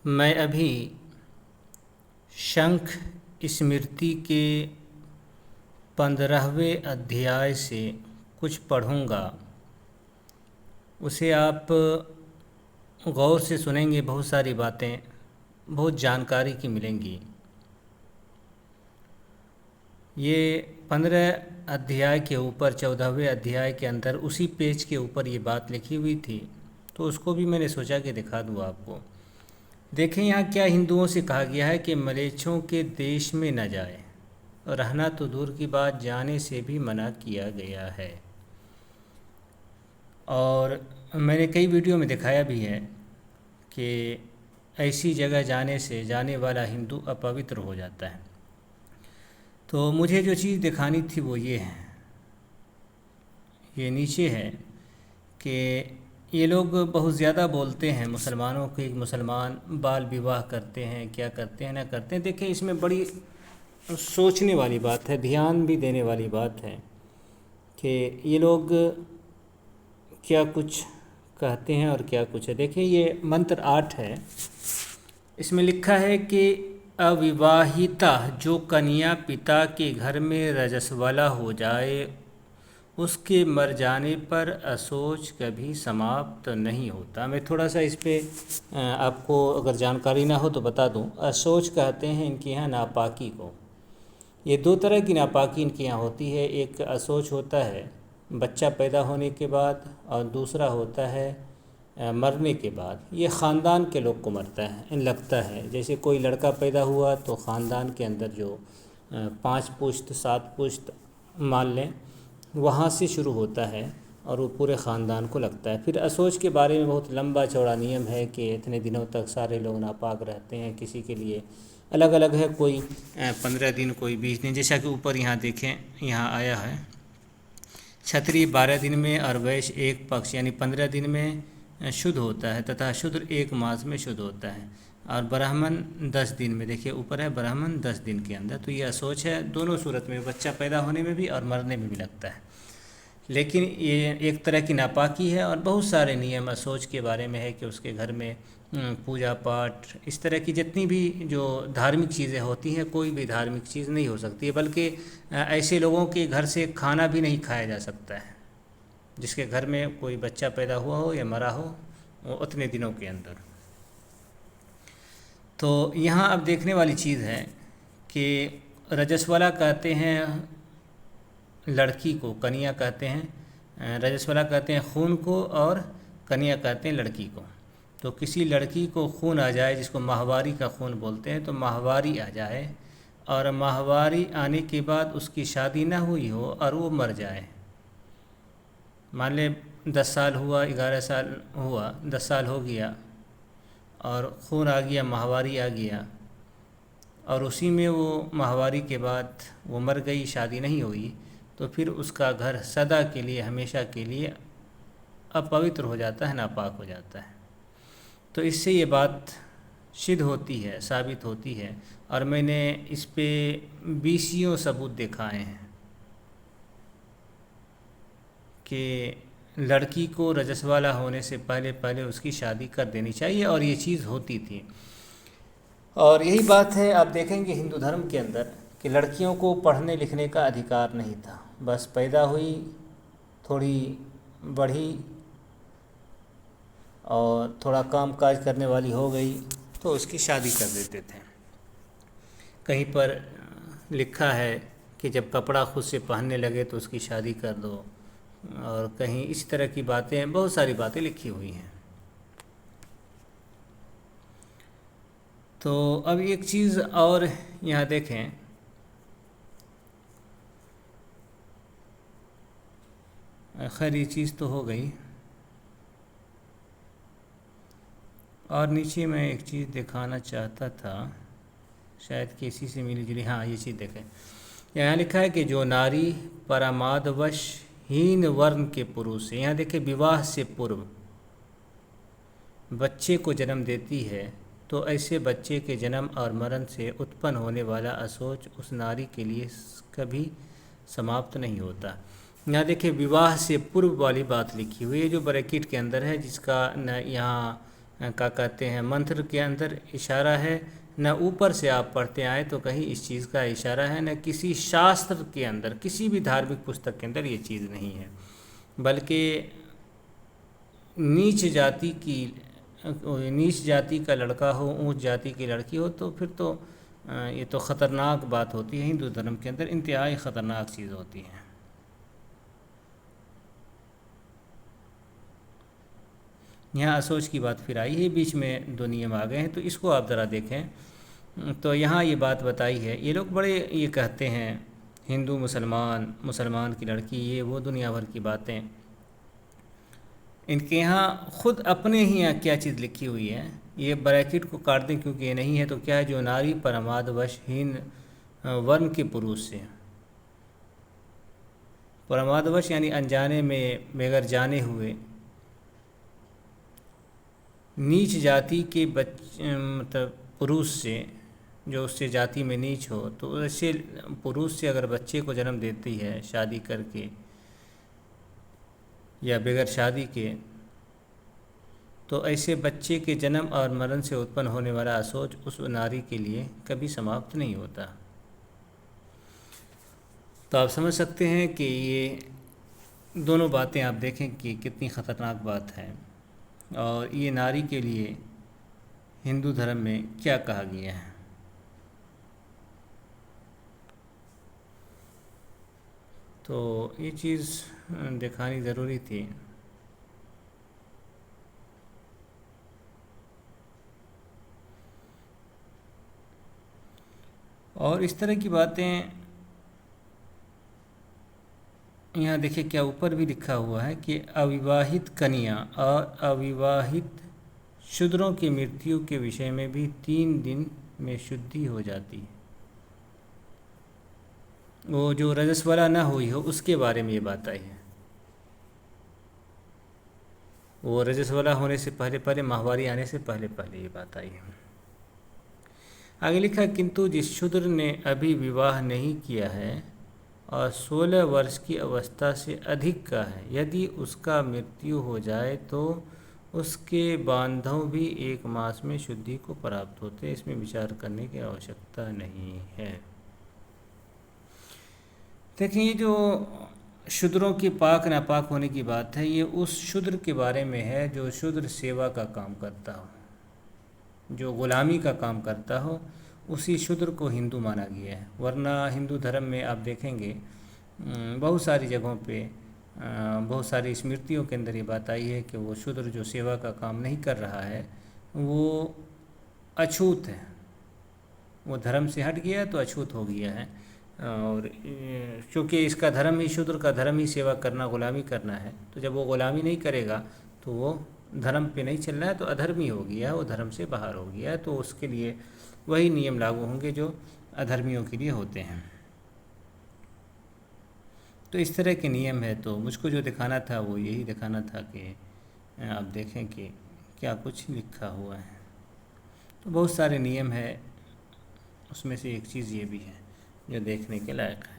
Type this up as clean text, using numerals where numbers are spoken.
मैं अभी शंख स्मृति के 15वें अध्याय से कुछ पढ़ूँगा। उसे आप गौर से सुनेंगे, बहुत सारी बातें बहुत जानकारी की मिलेंगी। ये 15 अध्याय के ऊपर 14वें अध्याय के अंदर उसी पेज के ऊपर ये बात लिखी हुई थी, तो उसको भी मैंने सोचा कि दिखा दूँ आपको। देखें यहाँ क्या हिंदुओं से कहा गया है कि मलेच्छों के देश में न जाए, रहना तो दूर की बात जाने से भी मना किया गया है। और मैंने कई वीडियो में दिखाया भी है कि ऐसी जगह जाने से जाने वाला हिंदू अपवित्र हो जाता है। तो मुझे जो चीज़ दिखानी थी वो ये है, ये नीचे है कि ये लोग बहुत ज़्यादा बोलते हैं मुसलमानों के, मुसलमान बाल विवाह करते हैं, क्या करते हैं ना करते हैं। देखें इसमें बड़ी सोचने वाली बात है, ध्यान भी देने वाली बात है कि ये लोग क्या कुछ कहते हैं और क्या कुछ है। देखिए ये मंत्र 8 है, इसमें लिखा है कि अविवाहिता जो कन्या पिता के घर में रजस्वला हो जाए, उसके मर जाने पर अशोच कभी समाप्त नहीं होता। मैं थोड़ा सा इस पे आपको अगर जानकारी ना हो तो बता दूं। अशोच कहते हैं इनके यहाँ नापाकी को। ये दो तरह की नापाकी इनके यहाँ होती है। एक अशोच होता है बच्चा पैदा होने के बाद, और दूसरा होता है मरने के बाद। ये ख़ानदान के लोग को मरता है, लगता है। जैसे कोई लड़का पैदा हुआ तो ख़ानदान के अंदर जो 5 पुश्त 7 पुश्त मान लें, वहाँ से शुरू होता है और वो पूरे ख़ानदान को लगता है। फिर अशोच के बारे में बहुत लंबा चौड़ा नियम है कि इतने दिनों तक सारे लोग नापाक रहते हैं। किसी के लिए अलग अलग है, कोई 15 दिन, कोई 20 दिन। जैसा कि ऊपर यहाँ देखें, यहाँ आया है क्षत्रिय 12 दिन में और वैश्य 1 पक्ष यानी 15 दिन में शुद्ध होता है, तथा शूद्र 1 मास में शुद्ध होता है, और ब्राह्मण 10 दिन में। देखिए ऊपर है ब्राह्मण 10 दिन के अंदर। तो ये अशोच है दोनों सूरत में, बच्चा पैदा होने में भी और मरने में भी लगता है। लेकिन ये एक तरह की नापाकी है, और बहुत सारे नियम अशोच के बारे में है कि उसके घर में पूजा पाठ, इस तरह की जितनी भी जो धार्मिक चीज़ें होती हैं, कोई भी धार्मिक चीज़ नहीं हो सकती है। बल्कि ऐसे लोगों के घर से खाना भी नहीं खाया जा सकता है जिसके घर में कोई बच्चा पैदा हुआ हो या मरा हो वो उतने दिनों के अंदर। तो यहाँ अब देखने वाली चीज़ है कि रजस्वला कहते हैं लड़की को, कन्या कहते हैं, रजस्वला कहते हैं खून को, और कन्या कहते हैं लड़की को। तो किसी लड़की को खून आ जाए, जिसको माहवारी का खून बोलते हैं, तो माहवारी आ जाए और माहवारी आने के बाद उसकी शादी ना हुई हो और वो मर जाए, मान ले 10 साल हुआ, 11 साल हुआ, 10 साल हो गया और खून आ गया, माहवारी आ गया, और उसी में वो माहवारी के बाद वो मर गई, शादी नहीं हुई, तो फिर उसका घर सदा के लिए, हमेशा के लिए अपवित्र हो जाता है, नापाक हो जाता है। तो इससे ये बात सिद्ध होती है, साबित होती है, और मैंने इस पे 20 सबूत दिखाए हैं कि लड़की को रजस्वाला होने से पहले पहले उसकी शादी कर देनी चाहिए, और ये चीज़ होती थी। और यही बात है, आप देखेंगे हिंदू धर्म के अंदर कि लड़कियों को पढ़ने लिखने का अधिकार नहीं था। बस पैदा हुई, थोड़ी बढ़ी और थोड़ा काम काज करने वाली हो गई तो उसकी शादी कर देते थे। कहीं पर लिखा है कि जब कपड़ा खुद से पहनने लगे तो उसकी शादी कर दो, और कहीं इस तरह की बातें, बहुत सारी बातें लिखी हुई हैं। तो अब एक चीज़ और यहाँ देखें, खैर ये चीज़ तो हो गई, और नीचे मैं एक चीज़ दिखाना चाहता था, शायद कि इसी से मिली जुली। हाँ ये चीज़ देखें, यहाँ लिखा है कि जो नारी परमादवश हीन वर्ण के पुरुष से, यहाँ देखें, विवाह से पूर्व बच्चे को जन्म देती है, तो ऐसे बच्चे के जन्म और मरण से उत्पन्न होने वाला अशोच उस नारी के लिए कभी समाप्त नहीं होता। यहाँ देखिए विवाह से पूर्व वाली बात लिखी हुई है जो ब्रैकेट के अंदर है, जिसका न यहाँ का कहते हैं मंत्र के अंदर इशारा है, न ऊपर से आप पढ़ते आए तो कहीं इस चीज़ का इशारा है, न किसी शास्त्र के अंदर, किसी भी धार्मिक पुस्तक के अंदर ये चीज़ नहीं है। बल्कि नीच जाति का लड़का हो, ऊंच जाति की लड़की हो, तो फिर तो ये तो ख़तरनाक बात होती है। हिंदू धर्म के अंदर इंतहाई ख़तरनाक चीज़ होती है। यहाँ असोच की बात फिर आई है, बीच में दो नियम आ गए हैं, तो इसको आप ज़रा देखें। तो यहाँ ये बात बताई है, ये लोग बड़े ये कहते हैं हिंदू मुसलमान, मुसलमान की लड़की, ये वो दुनिया भर की बातें। इनके यहाँ खुद अपने ही यहाँ क्या चीज़ लिखी हुई है, ये ब्रैकेट को काट दें क्योंकि ये नहीं है तो क्या है, जो नारी परमादवश हीन वर्ण के पुरुष से, परमादवश यानी अनजाने में बगैर जाने हुए नीच जाति के मतलब पुरुष से, जो उससे जाति में नीच हो, तो ऐसे पुरुष से अगर बच्चे को जन्म देती है शादी करके या बगैर शादी के, तो ऐसे बच्चे के जन्म और मरण से उत्पन्न होने वाला असोच उस नारी के लिए कभी समाप्त नहीं होता। तो आप समझ सकते हैं कि ये दोनों बातें आप देखें कि कितनी ख़तरनाक बात है, और ये नारी के लिए हिंदू धर्म में क्या कहा गया है। तो ये चीज़ दिखानी ज़रूरी थी। और इस तरह की बातें यहाँ देखिए क्या ऊपर भी लिखा हुआ है कि अविवाहित कन्या और अविवाहित शूद्रों की मृत्यु के विषय में भी 3 दिन में शुद्धि हो जाती है। वो जो रजस्वला ना हुई हो उसके बारे में ये बात आई है। वो रजस्वला होने से पहले पहले, माहवारी आने से पहले पहले ये बात आई है। आगे लिखा, किंतु जिस शूद्र ने अभी विवाह नहीं किया है और 16 वर्ष की अवस्था से अधिक का है, यदि उसका मृत्यु हो जाए तो उसके बांधव भी 1 मास में शुद्धि को प्राप्त होते, इसमें विचार करने की आवश्यकता नहीं है। देखिए, जो शूद्रों की पाक नापाक होने की बात है, ये उस शूद्र के बारे में है जो शूद्र सेवा का काम करता हो, जो गुलामी का काम करता हो, उसी शूद्र को हिंदू माना गया है। वरना हिंदू धर्म में आप देखेंगे बहुत सारी जगहों पे, बहुत सारी स्मृतियों के अंदर ये बात आई है कि वो शूद्र जो सेवा का काम नहीं कर रहा है वो अछूत है, वो धर्म से हट गया तो अछूत हो गया है। और क्योंकि इसका धर्म ही, शूद्र का धर्म ही सेवा करना, गुलामी करना है, तो जब वो गुलामी नहीं करेगा तो वो धर्म पे नहीं चल रहा है, तो अधर्मी हो गया है, वो धर्म से बाहर हो गया है। तो उसके लिए वही नियम लागू होंगे जो अधर्मियों के लिए होते हैं। तो इस तरह के नियम है। तो मुझको जो दिखाना था वो यही दिखाना था कि आप देखें कि क्या कुछ लिखा हुआ है। तो बहुत सारे नियम है, उसमें से एक चीज़ ये भी है जो देखने के लायक है।